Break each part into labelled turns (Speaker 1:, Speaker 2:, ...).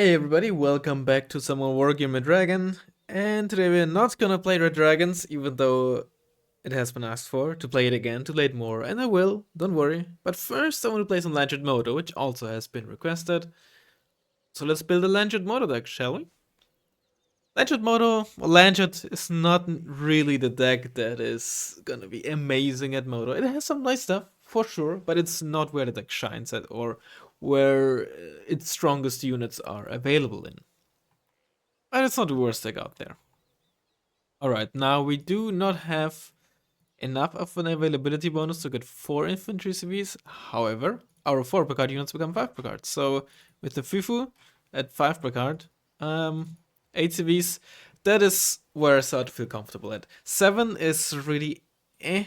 Speaker 1: Hey everybody, welcome back to some more Wargame Red Dragon. And today we're not gonna play Red Dragons, even though it has been asked for, to play it again, to play it more, and I will, don't worry. But first I want to play some Lancet Moto, which also has been requested. So let's build a Lancet Moto deck, shall we? Lancet Moto, well, Lancet is not really the deck that is gonna be amazing at Moto. It has some nice stuff, for sure, but it's not where the deck shines at, or where its strongest units are available in. But it's not the worst deck out there. Alright, now we do not have enough of an availability bonus to get 4 infantry CVs. However, our 4 per card units become 5 per card. So with the FIFU at 5 per card, 8 CVs, that is where I start to feel comfortable at. 7 is really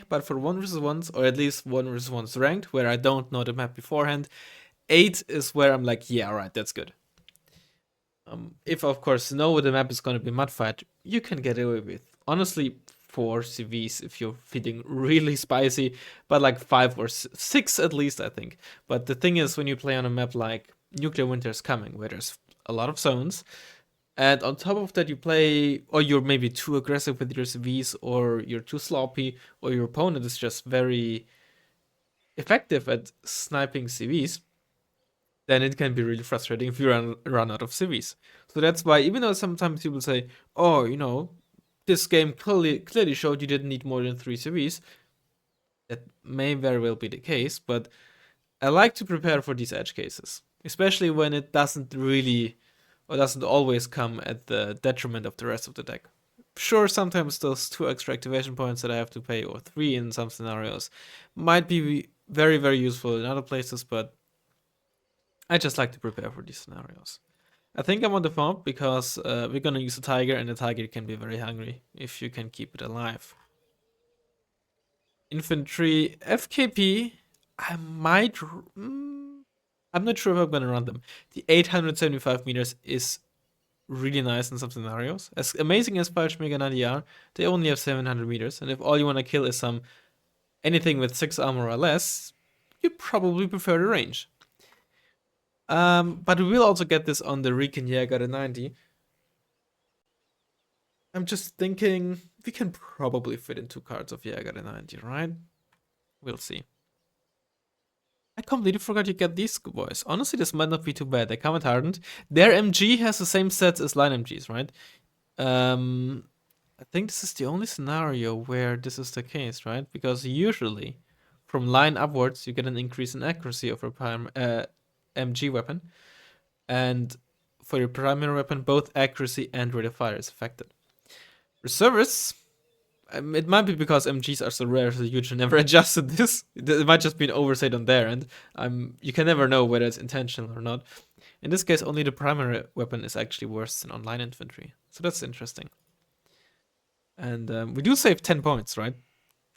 Speaker 1: but for 1 versus 1s, or at least 1 versus 1s ranked, where I don't know the map beforehand, 8 is where I'm like, yeah, alright, that's good. If of course know the map is gonna be mudfight, you can get away with honestly 4 CVs if you're feeling really spicy, but like 5 or 6 at least, I think. But the thing is, when you play on a map like Nuclear Winter is Coming, where there's a lot of zones, and on top of that you play, or you're maybe too aggressive with your CVs, or you're too sloppy, or your opponent is just very effective at sniping CVs, then it can be really frustrating if you run out of CVs. So that's why, even though sometimes people say, oh, this game clearly showed you didn't need more than 3 CVs, that may very well be the case, but I like to prepare for these edge cases, especially when it doesn't really, or doesn't always come at the detriment of the rest of the deck. Sure, sometimes those 2 extra activation points that I have to pay, or 3 in some scenarios, might be very, very useful in other places, but I just like to prepare for these scenarios. I think I'm on the farm because we're gonna use a tiger, and the tiger can be very hungry if you can keep it alive. Infantry FKP, I might. I'm not sure if I'm gonna run them. The 875 meters is really nice in some scenarios. As amazing as Fallschirmjäger are, they only have 700 meters, and if all you wanna kill is anything with 6 armor or less, you probably prefer the range. But we will also get this on the Riken Jäger, the 90. I'm just thinking we can probably fit in 2 cards of Jäger, the 90, right? We'll see. I completely forgot you get these boys. Honestly, this might not be too bad. They come at hardened. Their MG has the same sets as line MGs, right? I think this is the only scenario where this is the case, right? Because usually, from line upwards, you get an increase in accuracy of a MG weapon. And for your primary weapon, both accuracy and rate of fire is affected. Reservists, it might be because MGs are so rare, so you should never adjusted this. It might just be an oversight on their end. You can never know whether it's intentional or not. In this case, only the primary weapon is actually worse than online infantry. So that's interesting. And we do save 10 points, right?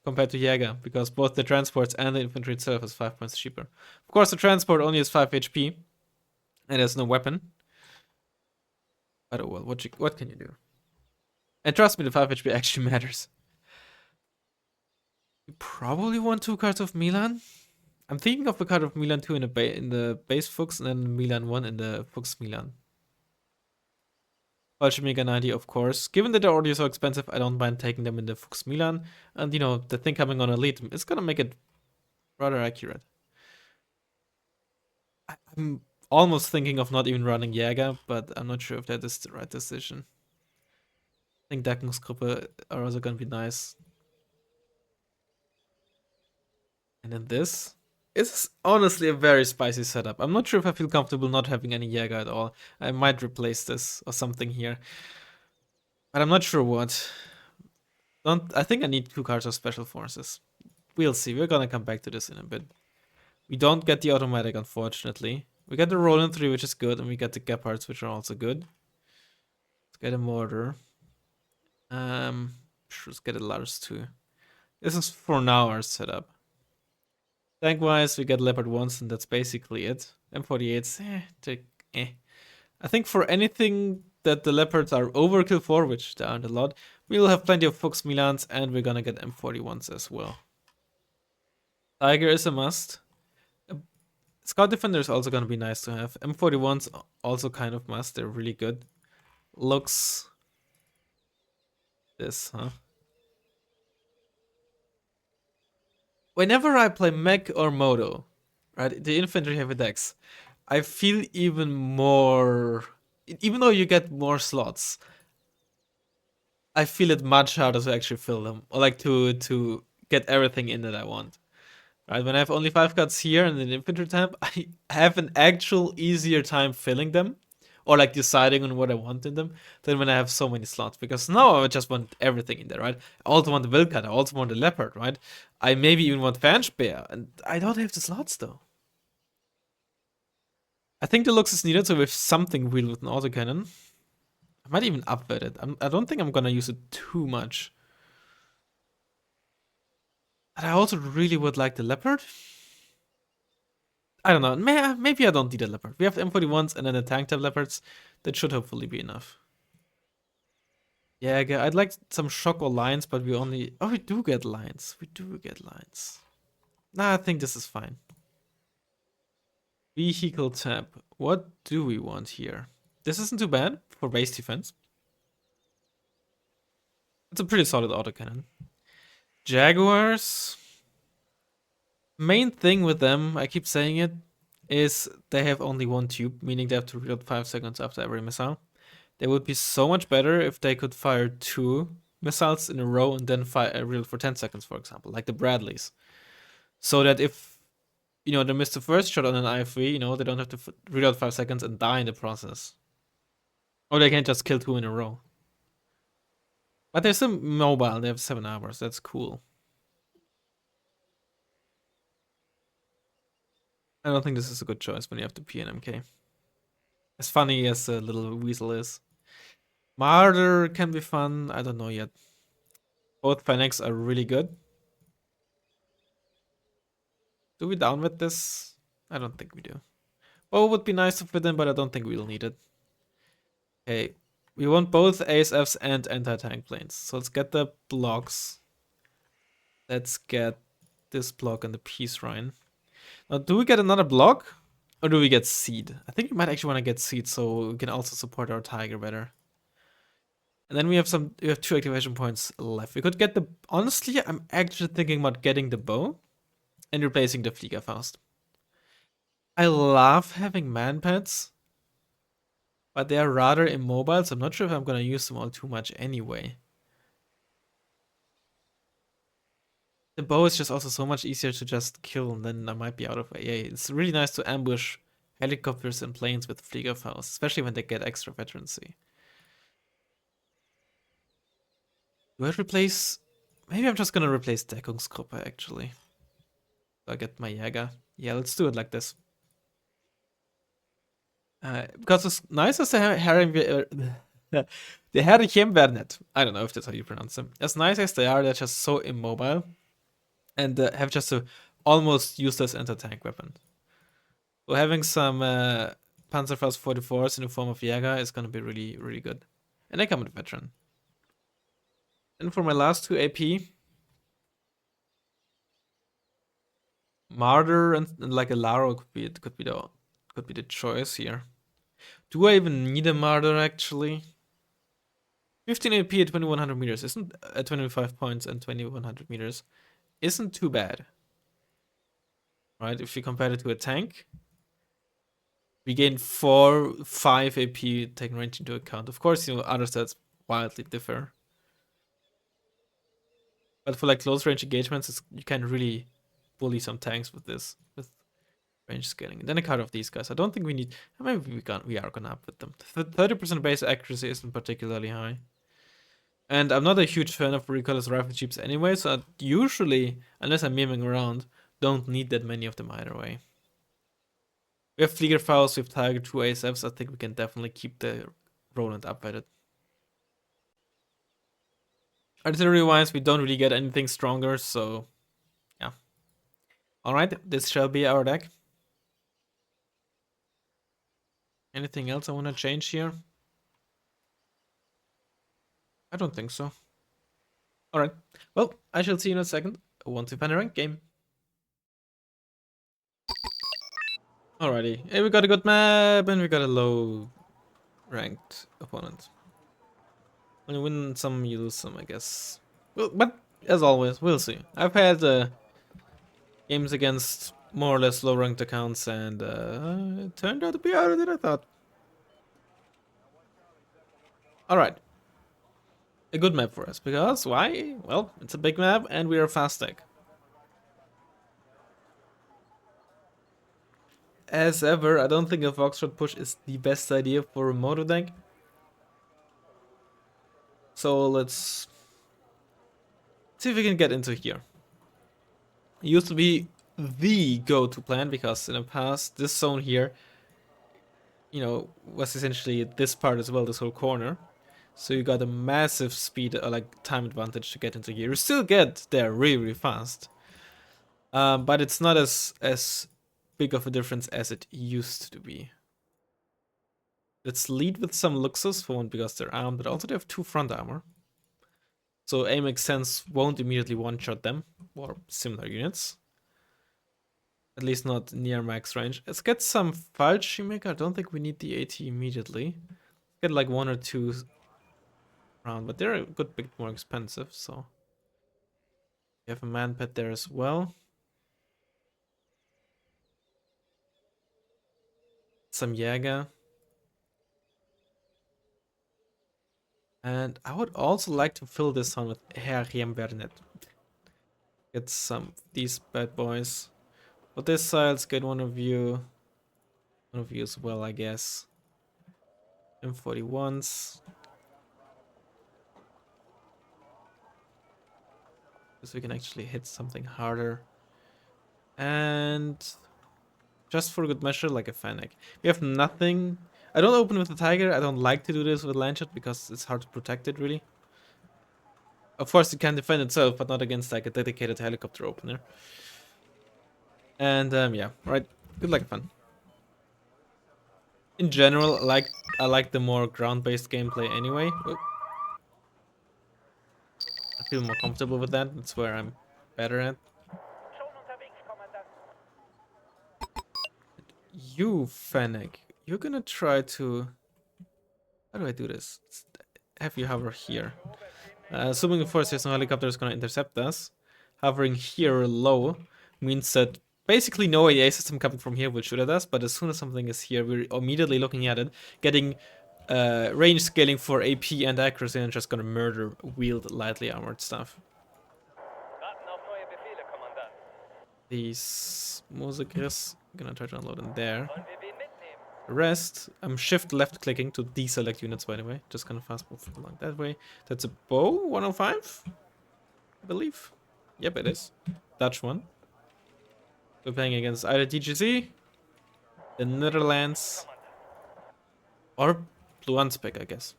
Speaker 1: Compared to Jäger, because both the transports and the infantry itself is 5 points cheaper. Of course, the transport only has 5 HP, and there's no weapon. But oh well, what can you do? And trust me, the 5 HP actually matters. You probably want 2 cards of Milan. I'm thinking of a card of Milan 2 in the base Fuchs, and then Milan 1 in the Fuchs Milan. Fallschirmjäger 90, of course. Given that they're already so expensive, I don't mind taking them in the Fuchs Milan. And the thing coming on Elite is gonna make it rather accurate. I'm almost thinking of not even running Jäger, but I'm not sure if that is the right decision. I think Deckungsgruppe are also gonna be nice. And then this is honestly a very spicy setup. I'm not sure if I feel comfortable not having any Jäger at all. I might replace this or something here. But I'm not sure what. I think I need 2 cards of Special Forces. We'll see. We're gonna come back to this in a bit. We don't get the automatic, unfortunately. We get the Roland 3, which is good, and we get the Gepards, which are also good. Let's get a mortar. Let's get a Lars too. This is for now our setup. Tank wise, we get Leopard 1s, and that's basically it. M48s, I think for anything that the Leopards are overkill for, which there aren't a lot, we'll have plenty of Fuchs Milans, and we're gonna get M41s as well. Tiger is a must. Scout Defender is also gonna be nice to have. M41's also kind of must. They're really good. Looks this, huh? Whenever I play mech or moto, right, the infantry heavy decks, I feel even more. Even though you get more slots, I feel it much harder to actually fill them, or like to get everything in that I want. Right, when I have only 5 cards here in an infantry tab, I have an actual easier time filling them, or like deciding on what I want in them, than when I have so many slots. Because now I just want everything in there, right? I also want the Wildcat, I also want the Leopard, right? I maybe even want Fanspear, and I don't have the slots though. I think the looks is needed, so with something real with an autocannon. I might even upgrade it. I don't think I'm gonna use it too much. And I also really would like the Leopard. I don't know. Maybe I don't need a Leopard. We have the M41s and then the tank type Leopards. That should hopefully be enough. Yeah, I'd like some shock or lines, but we only... Oh, we do get lines. We do get lines. Nah, I think this is fine. Vehicle tab. What do we want here? This isn't too bad for base defense. It's a pretty solid autocannon. Jaguars. Main thing with them, I keep saying it, is they have only one tube, meaning they have to reload 5 seconds after every missile. They would be so much better if they could fire 2 missiles in a row and then fire reload for 10 seconds, for example, like the Bradleys. So that if, they miss the first shot on an IFV, they don't have to reload 5 seconds and die in the process. Or they can just kill 2 in a row. But they're still mobile, they have 7 hours, that's cool. I don't think this is a good choice when you have the PNMK. As funny as the little weasel is. Martyr can be fun, I don't know yet. Both Fennecs are really good. Do we down with this? I don't think we do. Oh, it would be nice to fit in, but I don't think we'll need it. Okay, we want both ASFs and anti-tank planes. So let's get the blocks. Let's get this block and the peace Rhine. Now, do we get another block? Or do we get seed? I think we might actually want to get seed so we can also support our tiger better. And then we have 2 activation points left. We could get the... Honestly, I'm actually thinking about getting the bow and replacing the Fliegerfaust. I love having man pets, but they are rather immobile, so I'm not sure if I'm gonna use them all too much anyway. The bow is just also so much easier to just kill, and then I might be out of AA. It's really nice to ambush helicopters and planes with Fliegerfaust, especially when they get extra veterancy. Do I replace... Maybe I'm just gonna replace Deckungsgruppe, actually. So I get my Jäger. Yeah, let's do it like this. Because as nice as the the Herrenwernet, I don't know if that's how you pronounce them. As nice as they are, they're just so immobile and have just a almost useless anti-tank weapon. So having some Panzerfaust 44s in the form of Jäger is gonna be really, really good. And they come with veteran. And for my last 2 AP, Martyr and like a Laro could be the choice here. Do I even need a Martyr actually? 15 AP at 2100 meters isn't 25 points and 2100 meters isn't too bad. Right? If you compare it to a tank, we gain 5 AP taking range into account. Of course, other stats wildly differ. But for like close range engagements, you can really bully some tanks with this, with range scaling. And then a card of these guys. I don't think we need. Maybe we are gonna up with them. 30% base accuracy isn't particularly high. And I'm not a huge fan of recoilless rifle jeeps anyway, so I usually, unless I'm memeing around, don't need that many of them either way. We have Fliegerfaust, we have Tiger 2 ASFs. I think we can definitely keep the Roland up at it. Artillery-wise, we don't really get anything stronger, so yeah. Alright, this shall be our deck. Anything else I want to change here? I don't think so. Alright, well, I shall see you in a second once we find a ranked game. Alrighty. Hey, we got a good map and we got a low ranked opponent. When you win some, you lose some, I guess. Well, but as always, we'll see. I've had games against more or less low ranked accounts and it turned out to be harder than I thought. Alright. A good map for us because why? Well, it's a big map and we are fast tech. As ever, I don't think a Foxtrot push is the best idea for a moto deck. So let's see if we can get into here. It used to be the go-to plan because in the past, this zone here, you know, was essentially this part as well, this whole corner. So you got a massive speed, like time advantage to get into here. You still get there really, really fast. But it's not as big of a difference as it used to be. Let's lead with some Luxus, for one because they're armed, but also they have 2 front armor. So AMX Sense won't immediately one-shot them, or similar units. At least not near max range. Let's get some Fallschirmjäger. I don't think we need the AT immediately. Get like 1 or 2 round, but they're a good bit more expensive, so. We have a man pet there as well. Some Jäger. And I would also like to fill this one with Herr Vernet. Get some of these bad boys. For this side, let's get one of you. One of you as well, I guess. M41s. So we can actually hit something harder. And just for good measure, like a Fennec. We have nothing. I don't open with the Tiger. I don't like to do this with Landshot because it's hard to protect it, really. Of course, it can defend itself, but not against like a dedicated helicopter opener. And yeah, right. Good luck, fun. In general, I like the more ground-based gameplay anyway. Oop. I feel more comfortable with that. That's where I'm better at. You, Fennec, you're gonna try to. How do I do this? Have you hover here. Assuming, of course, there's no helicopter is gonna intercept us. Hovering here low means that basically no AA system coming from here will shoot at us, but as soon as something is here, we're immediately looking at it, getting range scaling for AP and accuracy, and just gonna murder wheeled lightly armored stuff. These Musikriss, gonna try to unload in there. The rest, I'm shift left clicking to deselect units, by the way. Just gonna fast move along that way. That's a bow, 105, I believe. Yep, it is. Dutch one. We're playing against either DGC, the Netherlands, or Blue Unspec, I guess.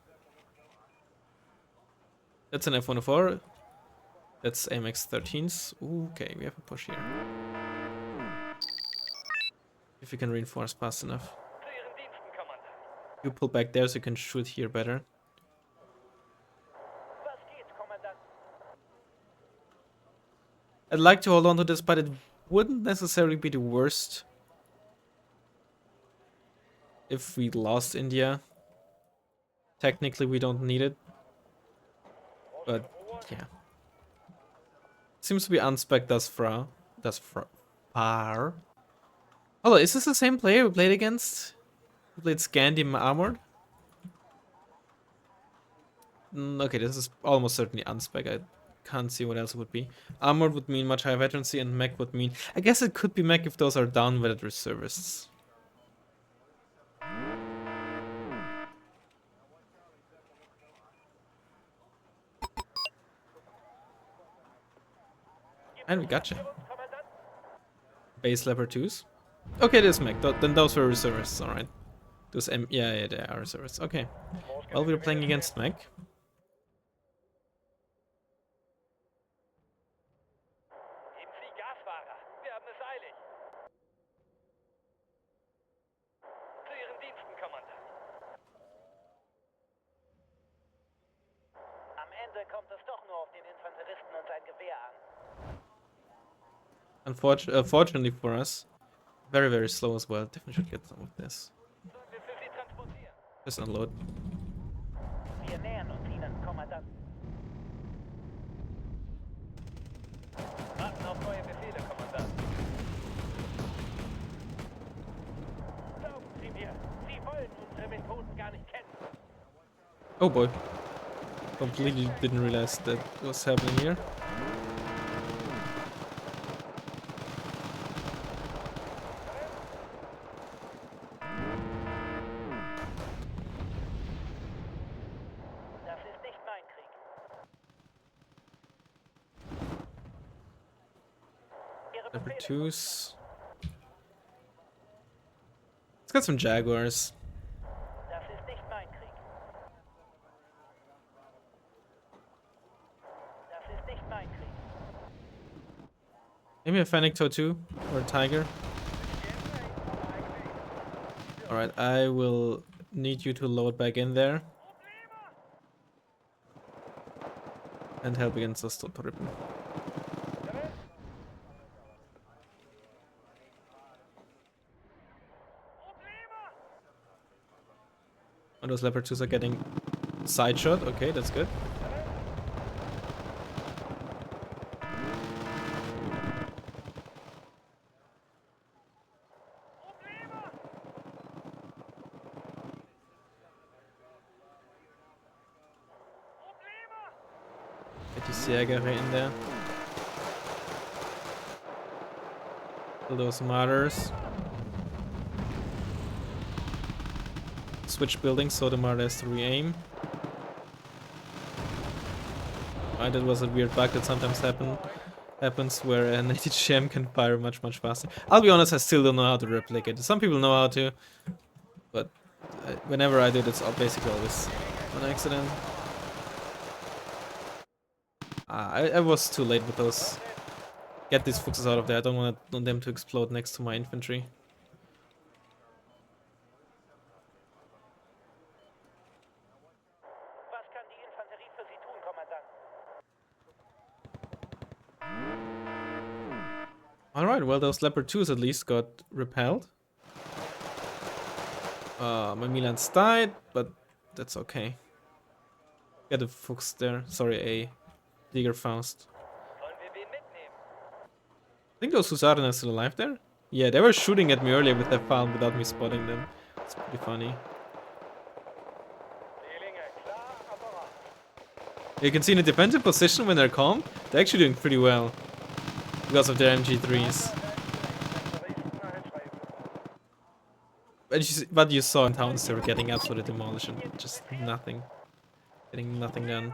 Speaker 1: That's an F-104. That's AMX 13s. Okay, we have a push here. If you can reinforce fast enough. You pull back there so you can shoot here better. I'd like to hold on to this, but it wouldn't necessarily be the worst if we lost India. Technically, we don't need it. But, yeah. Seems to be unspec thus far. Far. Hello, is this the same player we played against? We played Scandium Armored? Okay, this is almost certainly unspec. I can't see what else it would be. Armored would mean much higher veterancy, and mech would mean... I guess it could be mech if those are down-vetted reservists. And we gotcha. Base leopard 2s. Okay, this mech. Then those were reservists, alright. Those yeah, they are reservists. Okay. Well, we're playing against mech. Unfortunately for us, Very, very slow as well. Definitely should get some of this. Just unload.
Speaker 2: Wir nähern uns Ihnen, Kommandant. Warten auf neue Befehle, Kommandant. Glauben Sie mir, Sie wollen unsere Methoden gar nicht kennen.
Speaker 1: Oh boy. Completely didn't realize that was happening here.
Speaker 2: Das ist nicht mein Krieg. Ihre
Speaker 1: Number
Speaker 2: Befehle.
Speaker 1: twos. Let's get some Jaguars.
Speaker 2: Das ist nicht mein Krieg. Das ist nicht mein Krieg.
Speaker 1: Maybe a Fennec Toe too, or a Tiger. Alright, I will need you to load back in there. And help against the Stolperrippen. And those Leopard 2s are getting side shot. Okay, that's good. Get die Sägere in there. Kill those martyrs. Switch buildings so the martyr has to re-aim. Right, that was a weird bug that sometimes happens where an ATGM can fire much faster. I'll be honest, I still don't know how to replicate it. Some people know how to, but whenever I do it, it's basically always an accident. I was too late with those. Get these Fuchses out of there. I don't want them to explode next to my infantry.
Speaker 2: Was kann die Infanterie für Sie tun, Kommandant?
Speaker 1: Alright, well those Leopard 2s at least got repelled. My Milans died, but that's okay. Get a Fuchs there. Sorry, a Tigerfaust.
Speaker 2: Wollen wir wen mitnehmen?
Speaker 1: I think those Husaren are still alive there. Yeah, they were shooting at me earlier with their farm without me spotting them. It's pretty funny. You can see in a defensive position when they're calm, they're actually doing pretty well. Because of their MG3s. But you saw in towns they were getting absolutely demolished and just nothing. Getting nothing done.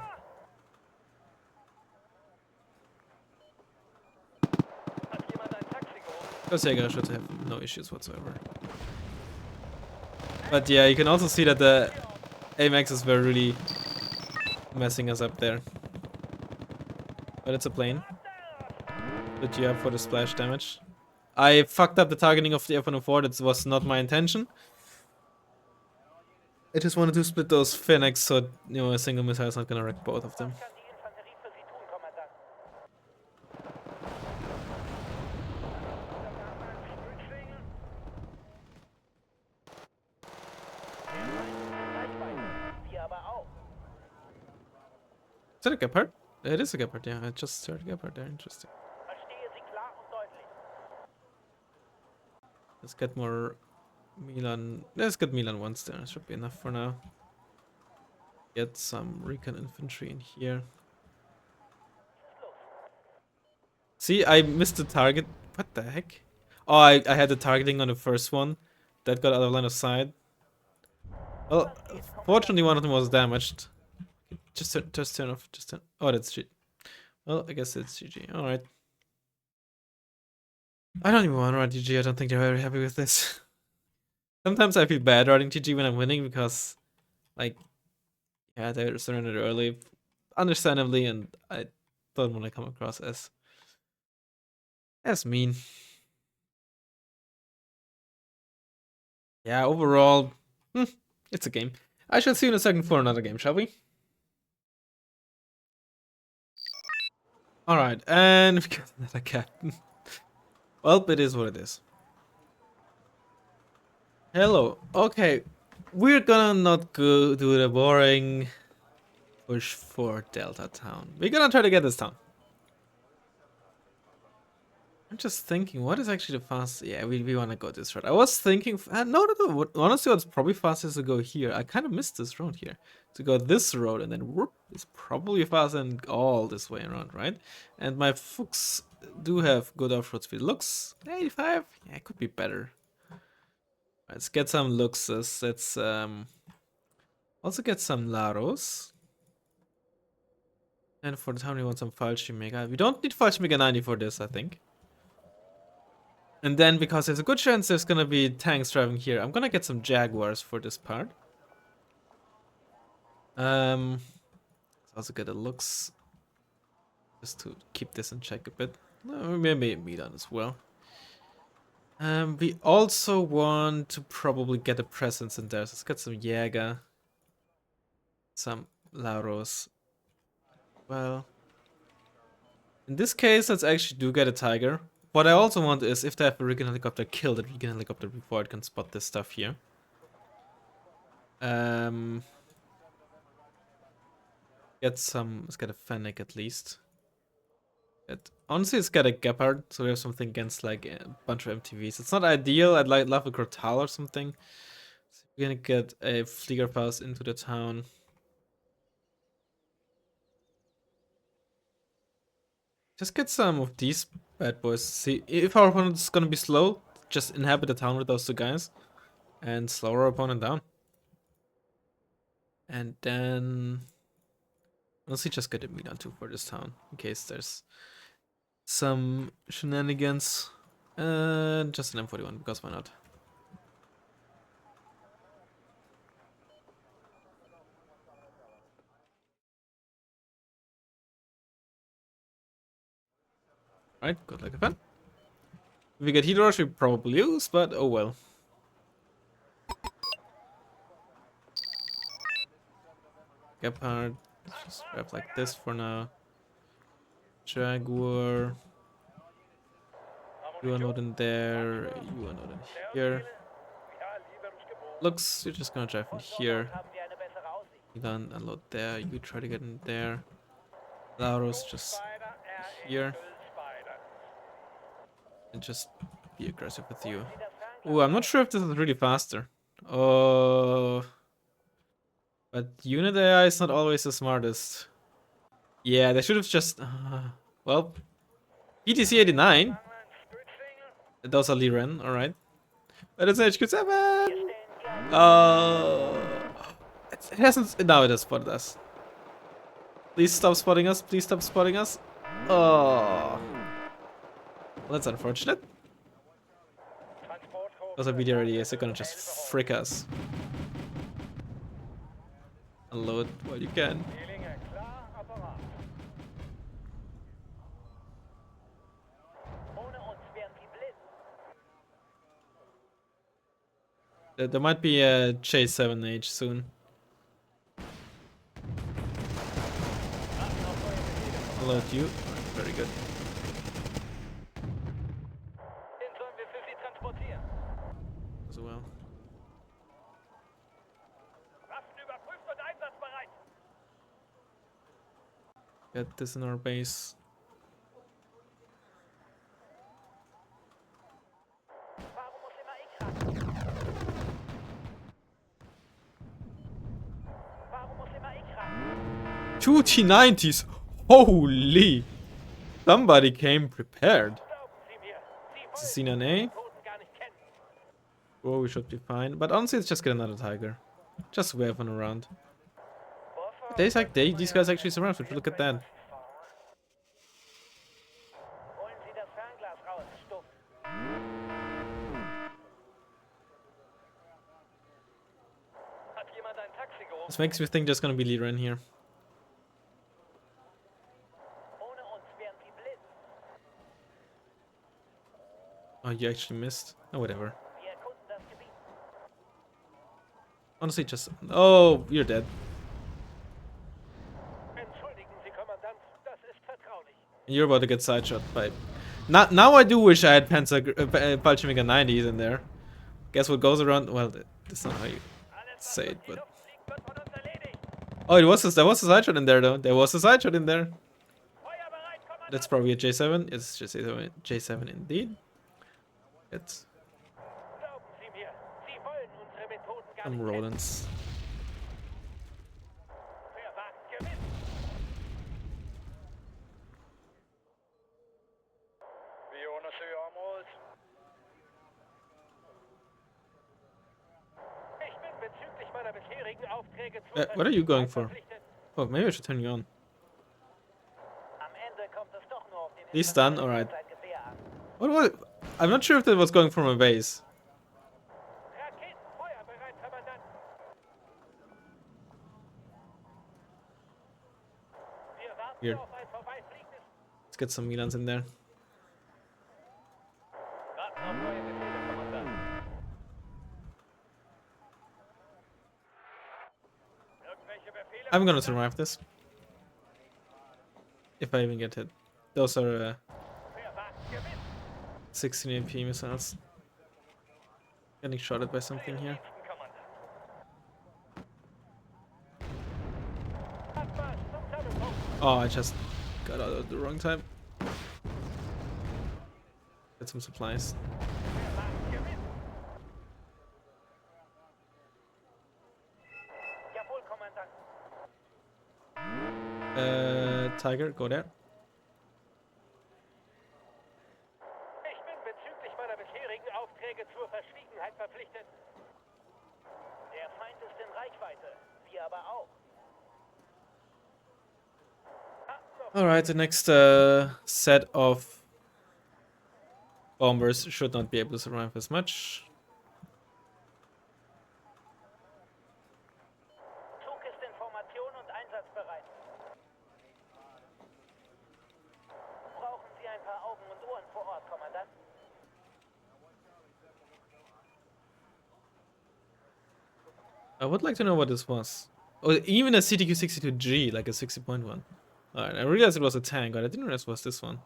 Speaker 1: Because Jäger should have no issues whatsoever. But yeah, you can also see that the AMXs were really messing us up there. But it's a plane. Good job for the splash damage. I fucked up the targeting of the F-104, that was not my intention. I just wanted to split those Fennecs so, you know, a single missile is not gonna wreck both of them.
Speaker 2: Was kann die Infanterie für Sie tun, Kommandant? Wir aber auch.
Speaker 1: Is that a Gepard? It is a Gepard, yeah. I just heard a Gepard there. Interesting.
Speaker 2: Verstehe Sie klar und deutlich.
Speaker 1: Let's get more Milan. Let's get Milan once there. Should be enough for now. Get some recon infantry in here. See, I missed the target. What the heck? Oh, I had the targeting on the first one. That got out of line of sight. Well, fortunately one of them was damaged. Just turn off. Just turn. Oh, that's G. Well, I guess it's GG. All right. I don't even want to run GG. I don't think they're very happy with this. Sometimes I feel bad running GG when I'm winning because, like, yeah, they surrendered early, understandably, and I don't want to come across as mean. Yeah, overall, it's a game. I shall see you in a second for another game, shall we? Alright, and we got another captain. Well, it is what it is. Hello. Okay, we're gonna not go do the boring push for Delta Town. We're gonna try to get this town. I'm just thinking, what is actually the fastest? Yeah, we want to go this road. I was thinking, no. Honestly, what's probably fastest to go here. I kind of missed this road here. To go this road and then whoop, it's probably faster than all this way around, right? And my Fuchs do have good off-road speed. Looks 85. Yeah, it could be better. Let's get some luxus. Let's also get some Laros. And for the town, we want some Fallschirmjäger. We don't need Fallschirmjäger 90 for this, I think. And then, because there's a good chance there's gonna be tanks driving here, I'm gonna get some Jaguars for this part. Let's also get a looks, just to keep this in check a bit. Maybe a Milan as well. We also want to probably get a presence in there. So let's get some Jäger, some Lauros. Well, in this case, let's actually do get a Tiger. What I also want is, if they have a Regan helicopter, kill that Regan helicopter before it can spot this stuff here. Get some. Let's get a Fennec at least. Honestly, let's get a Gepard, so we have something against like a bunch of MTVs. It's not ideal. I'd love a Grotal or something. So we're gonna get a Fliegerfaust into the town. Just get some of these bad boys. See, if our opponent is gonna be slow, just inhabit the town with those two guys and slow our opponent down. And then honestly, just get a Milan 2 for this town in case there's some shenanigans. Just an M41 because why not? Alright, good luck, fun. If we get heat rush, we probably lose, but oh well. Gepard, just grab like this for now. Jaguar. You are not in there. You are not in here. Looks, you're just gonna drive in here. You can unload there. You try to get in there. Laros just here. And just be aggressive with you. Oh, I'm not sure if this is really faster. Oh. But unit AI is not always the smartest. Yeah, they should have just... well, PTC 89. Those are Liren, alright. But it's HQ7! It hasn't... Now it has spotted us. Please stop spotting us, please stop spotting us. Oh. Well, that's unfortunate. Those are video already, is they're gonna just frick us. Unload while you can. There might be a Chase 7H soon. Unload you. Very good. As well. Get this in our base. Two T90s! Holy! Somebody came prepared. It's a Sinan A. Oh, we should be fine. But honestly, let's just get another Tiger. Just wave one around. These guys actually surround. Look at that. This makes me think there's gonna be leader in here. Oh, you actually missed. Oh, whatever. Honestly, just... Oh, you're dead. And you're about to get sideshot by... Now I do wish I had Fallschirmjäger 90s in there. guess what goes around? Well, that's not how you
Speaker 2: Alles, was
Speaker 1: say
Speaker 2: durch
Speaker 1: it,
Speaker 2: die
Speaker 1: but
Speaker 2: Luft fliegt, wird von uns erledigt.
Speaker 1: oh, there was a side shot in there though. There was a side shot in there.
Speaker 2: Feuerbereit,
Speaker 1: That's
Speaker 2: Kommandant.
Speaker 1: probably a J7. It's just J7 indeed. It's
Speaker 2: Glauben Sie mir, Sie wollen unsere Methoden gar
Speaker 1: some
Speaker 2: nicht kennen.
Speaker 1: Rolands.
Speaker 2: Wer wagt, gewinnt. Vi undersøger området. Ich bin bezüglich meiner bisherigen Aufträge zur
Speaker 1: What are you going for?
Speaker 2: verpflichtet.
Speaker 1: Oh, maybe I should turn you on.
Speaker 2: Am Ende kommt es doch nur auf den
Speaker 1: He's done. All right.
Speaker 2: sein Gewehr an.
Speaker 1: What? I'm not sure if that was going from a base.
Speaker 2: Raketen feuerbereit, Kommandant. Wir warten
Speaker 1: Weird.
Speaker 2: auf ein vorbeifliegendes.
Speaker 1: Let's get some Milans in there.
Speaker 2: Warten auf neue Befehle, Kommandant. Irgendwelche Befehle?
Speaker 1: I'm gonna survive this. If I even get hit. Those are
Speaker 2: Wer wagt, gewinnt.
Speaker 1: 16 AP missiles. Getting shotted by something here.
Speaker 2: Liebsten Kommandant. Abmarsch zum Sammelpunkt.
Speaker 1: Oh, I just got out at the wrong time. Get some supplies.
Speaker 2: Wer wagt, gewinnt. Jawohl, Kommandant.
Speaker 1: Tiger, go there.
Speaker 2: Ich bin bezüglich meiner bisherigen Aufträge zur Verschwiegenheit verpflichtet. Der Feind ist in Reichweite, wir aber auch.
Speaker 1: Alright, the next set of bombers should not be able to survive as much.
Speaker 2: Zug ist in Formation und einsatzbereit. Brauchen Sie ein paar Augen und Ohren vor Ort, Kommandant?
Speaker 1: I would like to know what this was. Oh, even a CTQ-62G, like a 60.1. Alright, I realized it was a tank, but I didn't realize it was this one.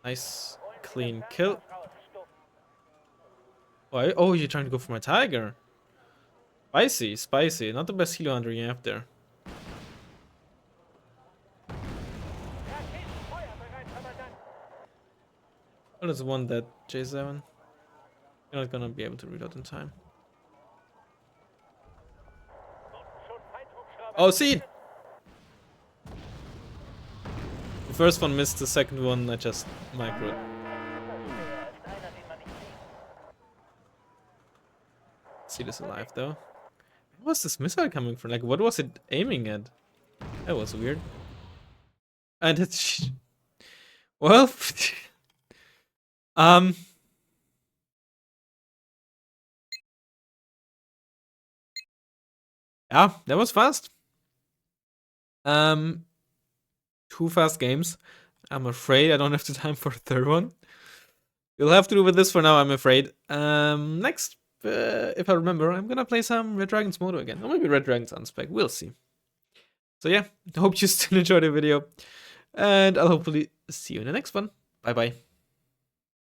Speaker 1: Nice, clean kill. Oh, you're trying to go for my tiger. Spicy, spicy. Not the best helo hunter you have there.
Speaker 2: Raketen feuerbereit, Kommandant.
Speaker 1: Well, there's one dead, J7. You're not gonna be able to reload in time.
Speaker 2: Schon Feindhubschrauber.
Speaker 1: Oh, see! The first one missed, the second one I just microed.
Speaker 2: Der ist einer, den man nicht sieht.
Speaker 1: See this alive though. Where was this missile coming from? Like, what was it aiming at? That was weird. And it's well, yeah, that was fast. Two fast games. I'm afraid I don't have the time for a third one. You'll have to do with this for now, I'm afraid. Next, if I remember, I'm gonna play some Red Dragons Moto again. Or maybe Red Dragons Unspec, we'll see. So yeah, I hope you still enjoyed the video. And I'll hopefully see you in the next one. Bye bye.